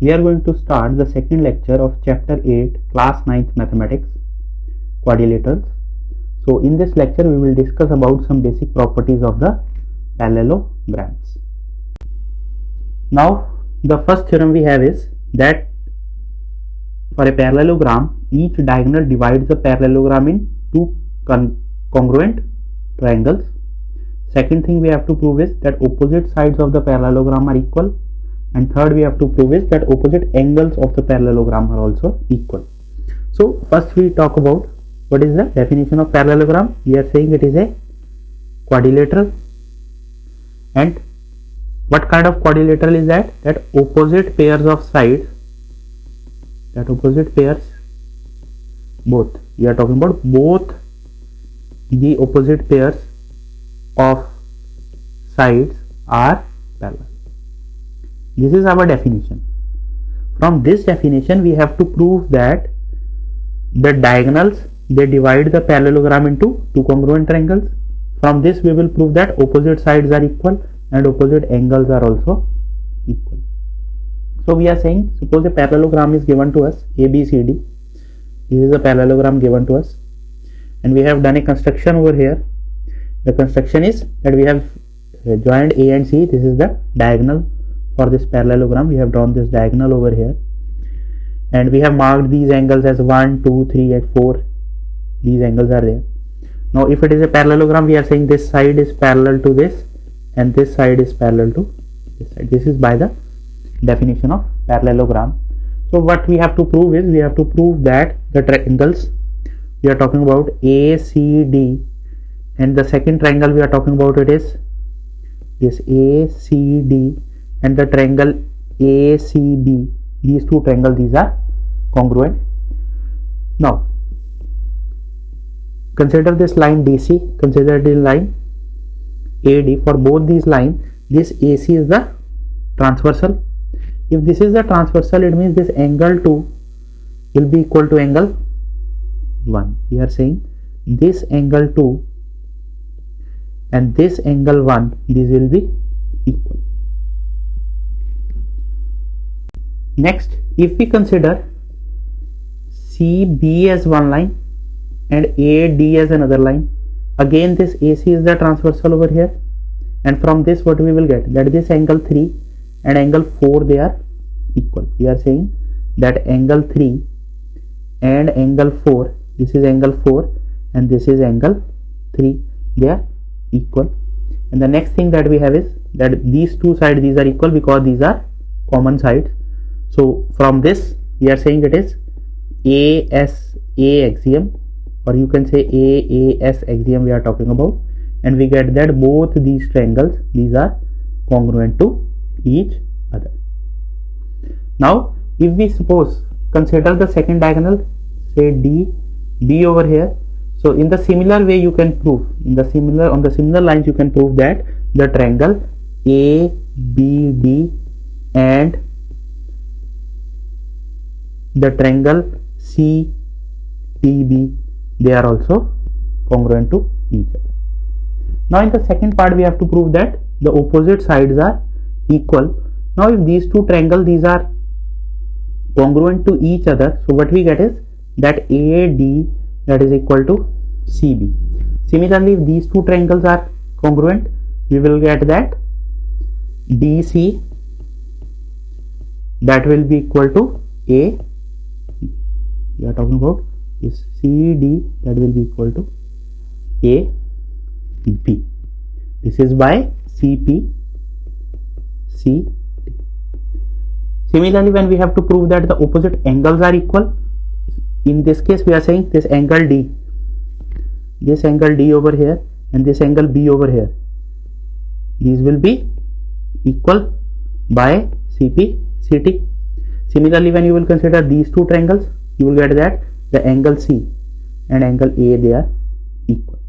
we are going to start the second lecture of chapter 8 class 9th mathematics, quadrilaterals. So in this lecture we will discuss about some basic properties of the parallelograms. Now the first theorem we have is that for a parallelogram, each diagonal divides the parallelogram in two congruent triangles. Second thing we have to prove is that opposite sides of the parallelogram are equal, and third we have to prove is that opposite angles of the parallelogram are also equal. So first we talk about what is the definition of parallelogram. We are saying it is a quadrilateral. And what kind of quadrilateral is that? That opposite pairs of sides, that opposite pairs, both, we are talking about both the opposite pairs of sides are parallel. This is our definition. From this definition we have to prove that the diagonals, they divide the parallelogram into two congruent triangles. From this we will prove that opposite sides are equal and opposite angles are also equal. So we are saying, suppose a parallelogram is given to us, ABCD. This is a parallelogram given to us, and we have done a construction over here. The construction is that we have joined A and C. This is the diagonal for this parallelogram. We have drawn this diagonal over here, and we have marked these angles as 1, 2, 3 and 4. These angles are there. Now if it is a parallelogram, we are saying this side is parallel to this and this side is parallel to this side. This is by the definition of parallelogram. So what we have to prove is, we have to prove that the triangles we are talking about ACD, and the second triangle we are talking about it is this ACD, and the triangle ACB, these two triangles, these are congruent. Now consider this line DC, consider the line AD. For both these lines, this AC is the transversal. If this is the transversal, it means this angle 2 will be equal to angle 1. We are saying this angle 2 and this angle 1, these will be equal. Next, if we consider CB as one line and AD as another line, again this AC is the transversal over here, and from this what we will get, that this angle 3 and angle 4, they are equal. We are saying that angle 3 and angle 4, this is angle 4 and this is angle 3, they are equal. And the next thing that we have is that these two sides, these are equal because these are common sides. So from this we are saying it is ASA axiom, or you can say AAS axiom we are talking about, and we get that both these triangles, these are congruent to each other. Now if we suppose consider the second diagonal, say DB over here. So in the similar way you can prove, on the similar lines you can prove that the triangle ABD and the triangle CTB, they are also congruent to each other. Now in the second part we have to prove that the opposite sides are equal. Now if these two triangles, these are congruent to each other, so what we get is that AD, that is equal to CB. Similarly, if these two triangles are congruent, we will get that DC, that will be equal to A. We are talking about this CD, that will be equal to AB. This is by CP, C. Similarly, when we have to prove that the opposite angles are equal, in this case we are saying this angle D, this angle D over here and this angle B over here, these will be equal by CP, CT. Similarly, when you will consider these two triangles, you will get that the angle C and angle A, they are equal.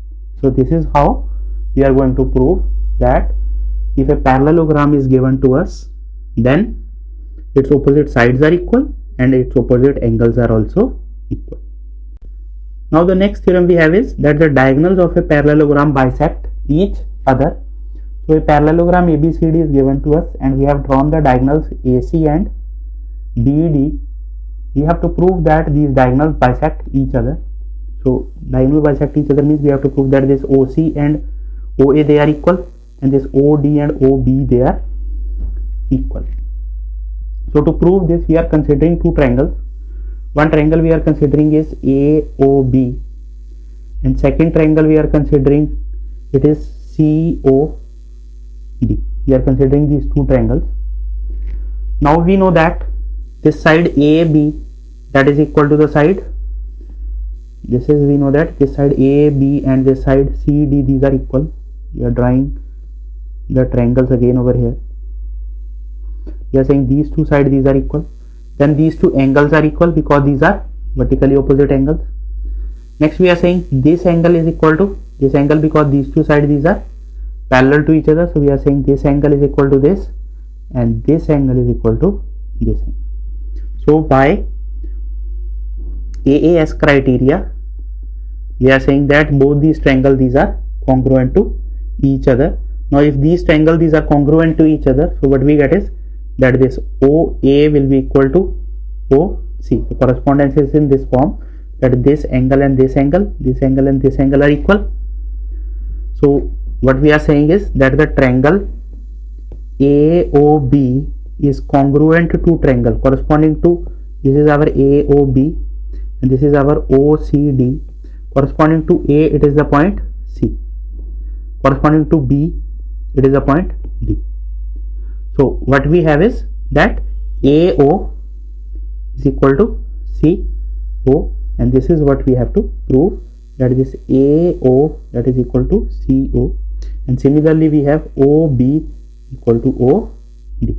So this is how we are going to prove that if a parallelogram is given to us, then its opposite sides are equal and its opposite angles are also equal. Now the next theorem we have is that the diagonals of a parallelogram bisect each other. So a parallelogram ABCD is given to us and we have drawn the diagonals AC and BD, we have to prove that these diagonals bisect each other. So diagonal bisect each other means we have to prove that this OC and OA they are equal, and this OD and OB they are equal. So to prove this, we are considering two triangles. One triangle we are considering is AOB, and second triangle we are considering it is COD. We are considering these two triangles. Now we know that this side AB, that is equal to the side, this is, we know that this side AB and this side CD, these are equal. We are drawing the triangles again over here. We are saying these two sides, these are equal. Then these two angles are equal because these are vertically opposite angles. Next we are saying this angle is equal to this angle because these two sides, these are parallel to each other. So we are saying this angle is equal to this, and this angle is equal to this angle. So by AAS criteria, we are saying that both these triangles, these are congruent to each other. Now if these triangles, these are congruent to each other, so what we get is that this OA will be equal to OC. The correspondence is in this form, that this angle and this angle, this angle and this angle are equal. So what we are saying is that the triangle AOB is congruent to triangle corresponding to, this is our AOB and this is our OCD. Corresponding to A, it is the point C. Corresponding to B, it is the point D. So what we have is that AO is equal to CO, and this is what we have to prove, that this AO that is equal to CO, and similarly we have OB equal to OD.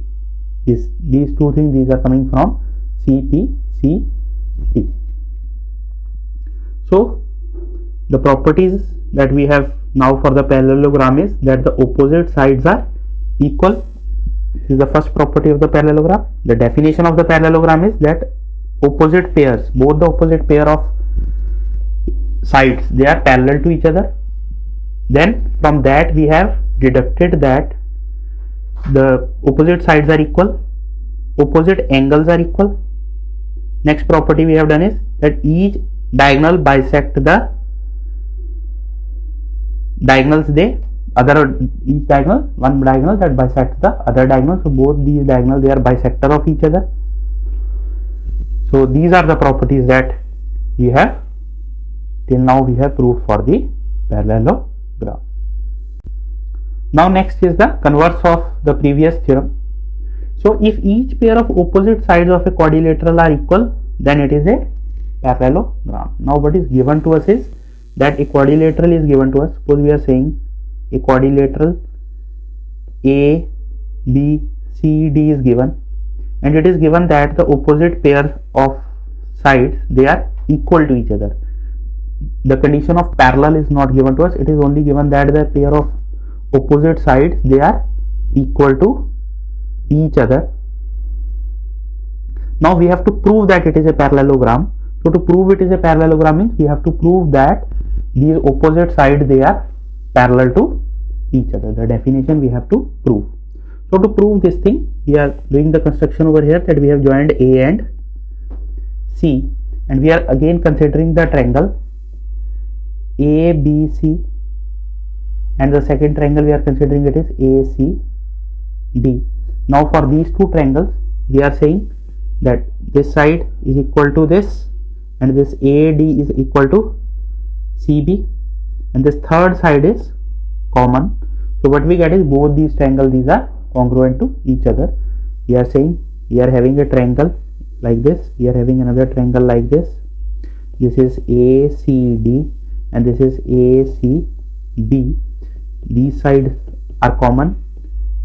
These two things, these are coming from CPCT. So the properties that we have now for the parallelogram is that the opposite sides are equal. This is the first property of the parallelogram. The definition of the parallelogram is that opposite pairs, both the opposite pair of sides, they are parallel to each other. Then from that we have deducted that the opposite sides are equal, opposite angles are equal. Next property we have done is that each diagonal bisect the diagonals, each diagonal, one diagonal that bisects the other diagonal. So both these diagonals, they are bisector of each other. So these are the properties that we have till now we have proved for the parallelogram. Now next is the converse of the previous theorem. So if each pair of opposite sides of a quadrilateral are equal, then it is a parallelogram. Now what is given to us is that a quadrilateral is given to us. Suppose we are saying a quadrilateral A, B, C, D is given, and it is given that the opposite pair of sides, they are equal to each other. The condition of parallel is not given to us. It is only given that the pair of opposite sides, they are equal to each other. Now we have to prove that it is a parallelogram. So to prove it is a parallelogram means we have to prove that these opposite sides, they are parallel to each other. The definition we have to prove. So to prove this thing, we are doing the construction over here, that we have joined A and C, and we are again considering the triangle ABC, and the second triangle we are considering it is ACD. Now for these two triangles, we are saying that this side is equal to this, and this AD is equal to CB, and this third side is common. So what we get is both these triangles, these are congruent to each other. We are saying we are having a triangle like this, we are having another triangle like this. This is ACD and this is ACB. These sides are common.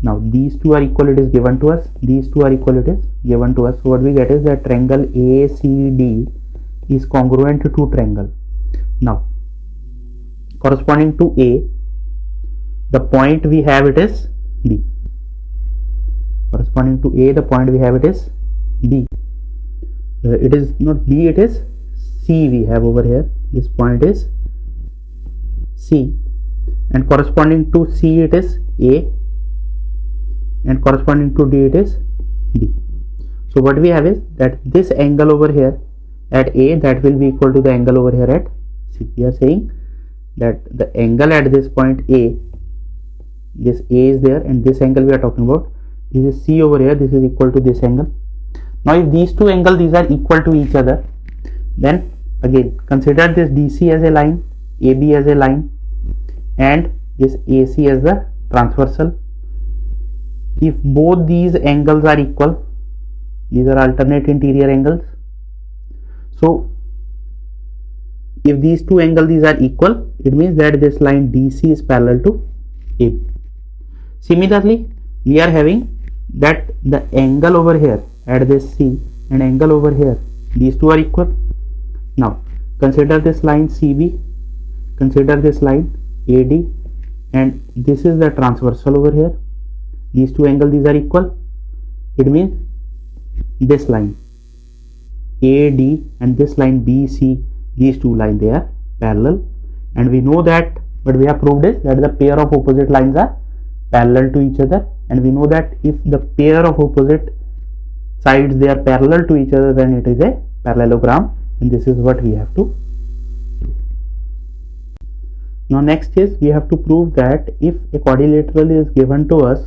Now these two are equal, it is given to us. These two are equal, it is given to us. So what we get is that triangle ACD is congruent to triangle. Now corresponding to A, the point we have it is B. Corresponding to A, the point we have it is B. It is not B, it is C we have over here. This point is C, and corresponding to C it is A, and corresponding to D it is D. So what we have is that this angle over here at A, that will be equal to the angle over here at C. We are saying that the angle at this point A, this A is there, and this angle we are talking about, this is C over here, this is equal to this angle. Now if these two angles, these are equal to each other, then again consider this DC as a line, AB as a line, and this AC as the transversal. If both these angles are equal, these are alternate interior angles. So if these two angles, these are equal, it means that this line DC is parallel to AB. Similarly, we are having that the angle over here at this C and angle over here, these two are equal. Now consider this line CB, consider this line AD, and this is the transversal over here. These two angles, these are equal. It means this line AD and this line BC, these two lines, they are parallel, and we know that what we have proved is that the pair of opposite lines are parallel to each other, and we know that if the pair of opposite sides, they are parallel to each other, then it is a parallelogram, and this is what we have to do. Now next is we have to prove that if a quadrilateral is given to us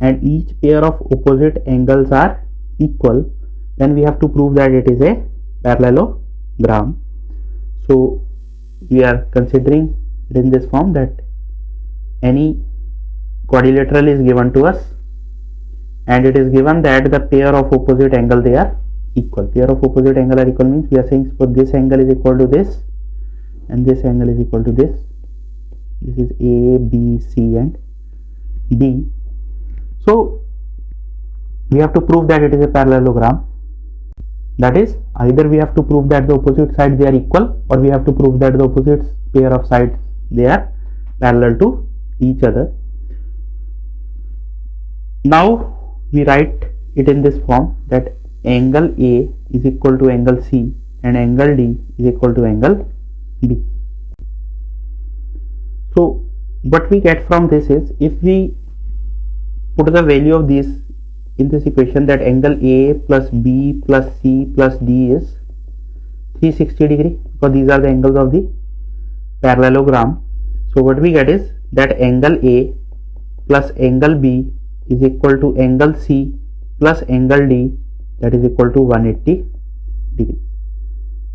and each pair of opposite angles are equal, then we have to prove that it is a parallelogram. So we are considering it in this form, that any quadrilateral is given to us and it is given that the pair of opposite angle, they are equal. Pair of opposite angle are equal means we are saying for this angle is equal to this and this angle is equal to this. This is A, B, C and D. So we have to prove that it is a parallelogram. That is, either we have to prove that the opposite sides, they are equal, or we have to prove that the opposite pair of sides, they are parallel to each other. Now we write it in this form, that angle A is equal to angle C and angle D is equal to angle B. So what we get from this is, if we put the value of these in this equation, that angle A plus B plus C plus D is 360 degree, because these are the angles of the parallelogram. So what we get is that angle A plus angle B is equal to angle C plus angle D, that is equal to 180 degrees.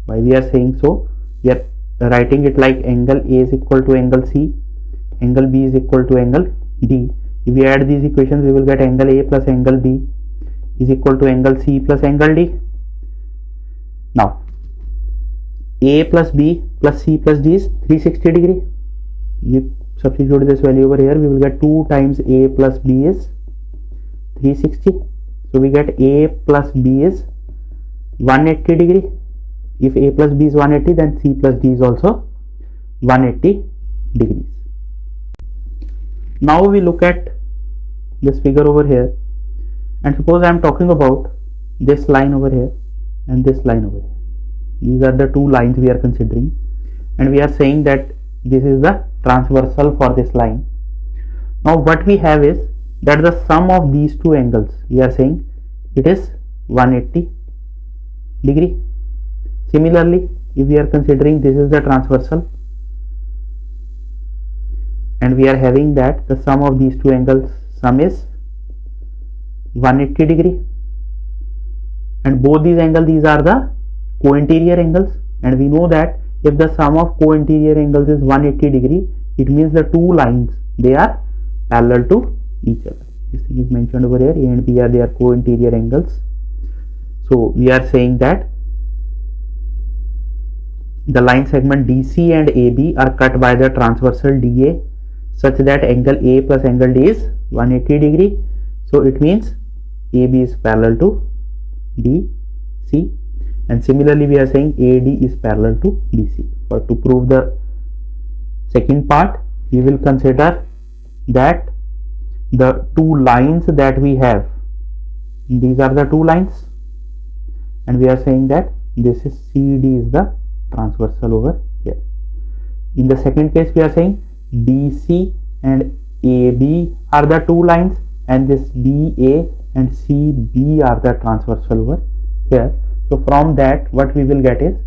Why we are saying so? We are writing it like angle A is equal to angle C, angle B is equal to angle D. If we add these equations, we will get angle A plus angle B is equal to angle C plus angle D. Now A plus B plus C plus D is 360 degree. You substitute this value over here, we will get 2 times A plus B is 360. So we get A plus B is 180 degree. If A plus B is 180, then C plus D is also 180 degrees. Now we look at this figure over here, and suppose I am talking about this line over here and this line over here. These are the two lines we are considering, and we are saying that this is the transversal for this line. Now what we have is that the sum of these two angles, we are saying it is 180 degree. Similarly, if we are considering this is the transversal, and we are having that the sum of these two angles, sum is 180 degree, and both these angles, these are the co-interior angles, and we know that if the sum of co-interior angles is 180 degree, it means the two lines, they are parallel to each other. This thing is mentioned over here, A and B are their co-interior angles. So we are saying that the line segment DC and AB are cut by the transversal DA such that angle A plus angle D is 180 degree. So it means AB is parallel to DC, and similarly we are saying AD is parallel to BC. For to prove the second part, we will consider that the two lines that we have, these are the two lines, and we are saying that this is CD is the transversal over here. In the second case, we are saying DC and AB are the two lines, and this BA and CB are the transversal over here. So from that what we will get is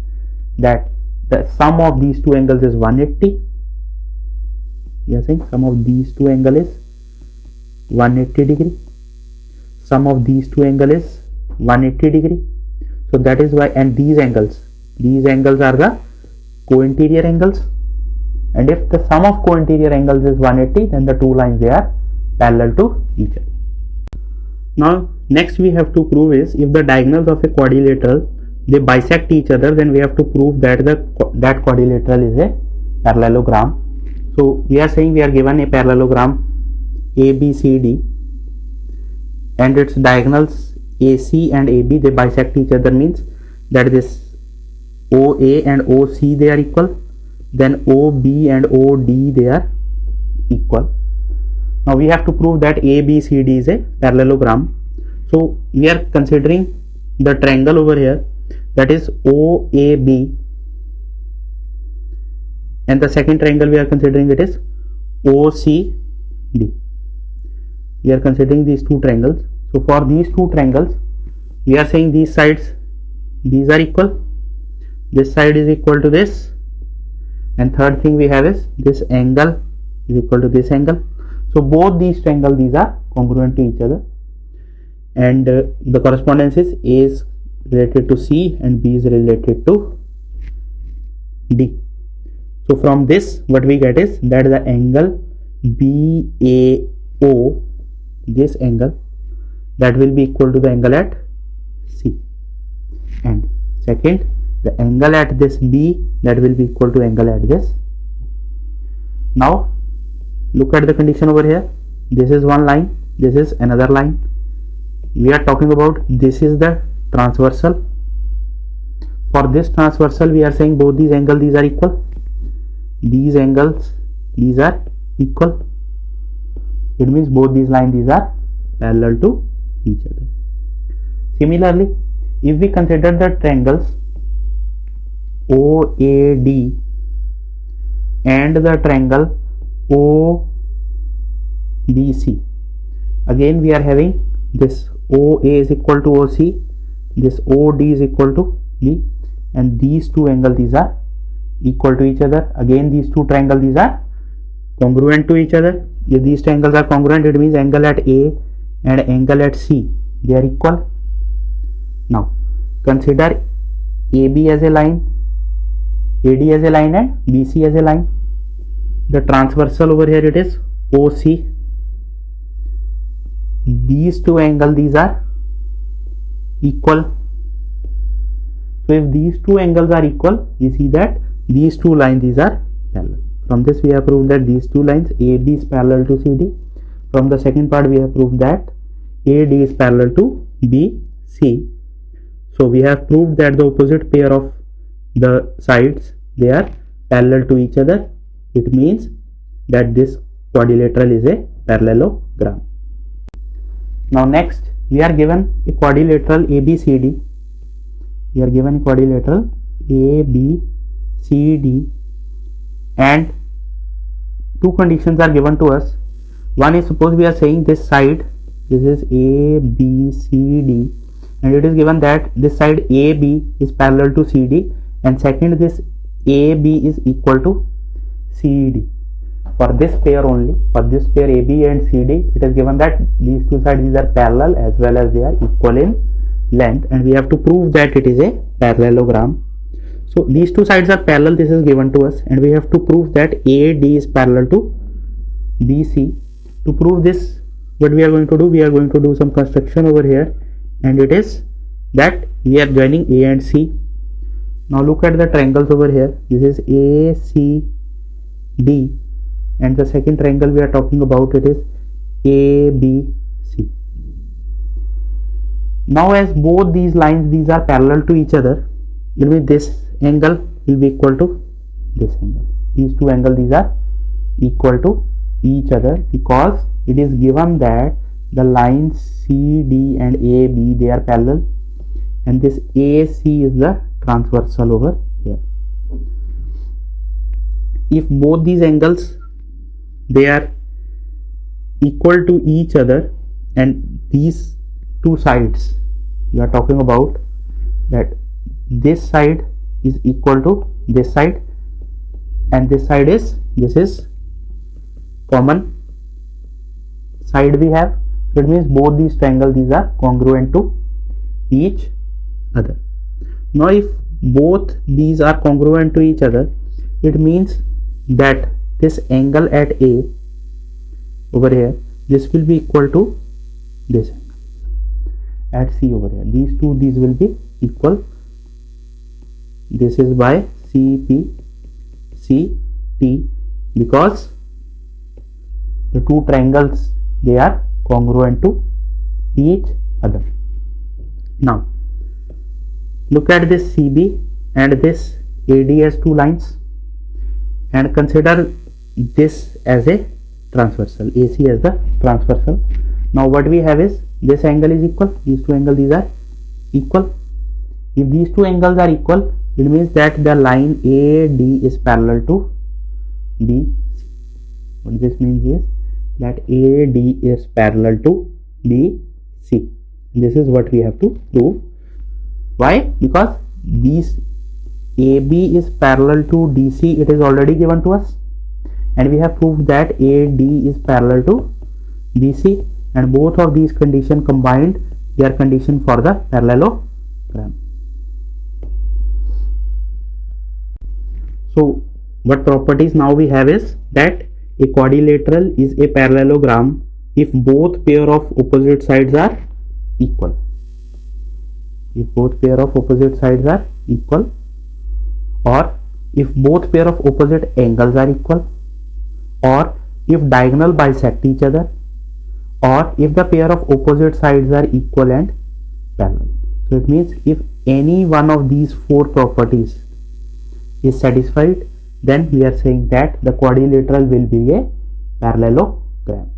that the sum of these two angles is 180. We are saying sum of these two angle is 180 degree. Sum of these two angle is 180 degree. So that is why, and these angles are the co-interior angles, and if the sum of co-interior angles is 180, then the two lines, they are parallel to each other. Now next we have to prove is, if the diagonals of a quadrilateral they bisect each other, then we have to prove that that quadrilateral is a parallelogram. So we are saying we are given a parallelogram ABCD and its diagonals AC and AB they bisect each other, means that this OA and OC they are equal, then OB and OD they are equal. Now we have to prove that ABCD is a parallelogram. So we are considering the triangle over here, that is OAB, and the second triangle we are considering, it is OCD. We are considering these two triangles. So for these two triangles we are saying these sides, these are equal, this side is equal to this, and third thing we have is this angle is equal to this angle. So both these triangles, these are congruent to each other, and the correspondence is A is related to C and B is related to D. So from this what we get is that the angle BAO, this angle, that will be equal to the angle at C, and second, the angle at this B, that will be equal to angle at this. Now look at the condition over here. This is one line, this is another line. We are talking about this is the transversal. For this transversal we are saying both these angles, these are equal. These angles, these are equal. It means both these lines, these are parallel to each other. Similarly, if we consider the triangles OAD and the triangle OBC, again we are having this OA is equal to OC, this OD is equal to B, and these two angles, these are equal to each other. Again these two triangles, these are congruent to each other. If these triangles are congruent, it means angle at A and angle at C, they are equal. Now consider AB as a line, AD as a line, and BC as a line. The transversal over here, it is OC. These two angles, these are equal. So if these two angles are equal, we see that these two lines, these are parallel. From this we have proved that these two lines AD is parallel to CD. From the second part we have proved that AD is parallel to BC. So we have proved that the opposite pair of the sides, they are parallel to each other. It means that this quadrilateral is a parallelogram. Now next we are given a quadrilateral ABCD. We are given a quadrilateral ABCD and two conditions are given to us. One is, suppose we are saying this side, this is ABCD, and it is given that this side AB is parallel to CD, and second, this AB is equal to CD. For this pair only, for this pair AB and CD, it is given that these two sides, these are parallel as well as they are equal in length, and we have to prove that it is a parallelogram. So these two sides are parallel, this is given to us, and we have to prove that AD is parallel to BC. To prove this, what we are going to do, we are going to do some construction over here, and it is that we are joining A and C. Now look at the triangles over here. This is ACD, and the second triangle we are talking about, it is ABC. Now as both these lines, these are parallel to each other, it will be this angle will be equal to this angle. These two angles, these are equal to each other because it is given that the lines CD and AB, they are parallel, and this AC is the transversal over here. If both these angles, they are equal to each other, and these two sides we are talking about, that this side is equal to this side and this side is, this is common side we have, so it means both these triangles, these are congruent to each other. Now if both these are congruent to each other, it means that this angle at A over here, this will be equal to this angle at C over here. These two, these will be equal. This is by CP CT, because the two triangles, they are congruent to each other. Now look at this CB and this AD as two lines, and consider this as a transversal, AC as the transversal. Now what we have is, this angle is equal, these two angles, these are equal. If these two angles are equal, it means that the line AD is parallel to BC. What this means is that AD is parallel to BC. This is what we have to prove. Why? Because these AB is parallel to DC, it is already given to us, and we have proved that AD is parallel to BC, and both of these conditions combined, they are condition for the parallelogram. So what properties now we have is that a quadrilateral is a parallelogram if both pair of opposite sides are equal. If both pair of opposite sides are equal, or if both pair of opposite angles are equal, or if diagonal bisect each other, or if the pair of opposite sides are equal and parallel. So it means if any one of these four properties is satisfied, then we are saying that the quadrilateral will be a parallelogram.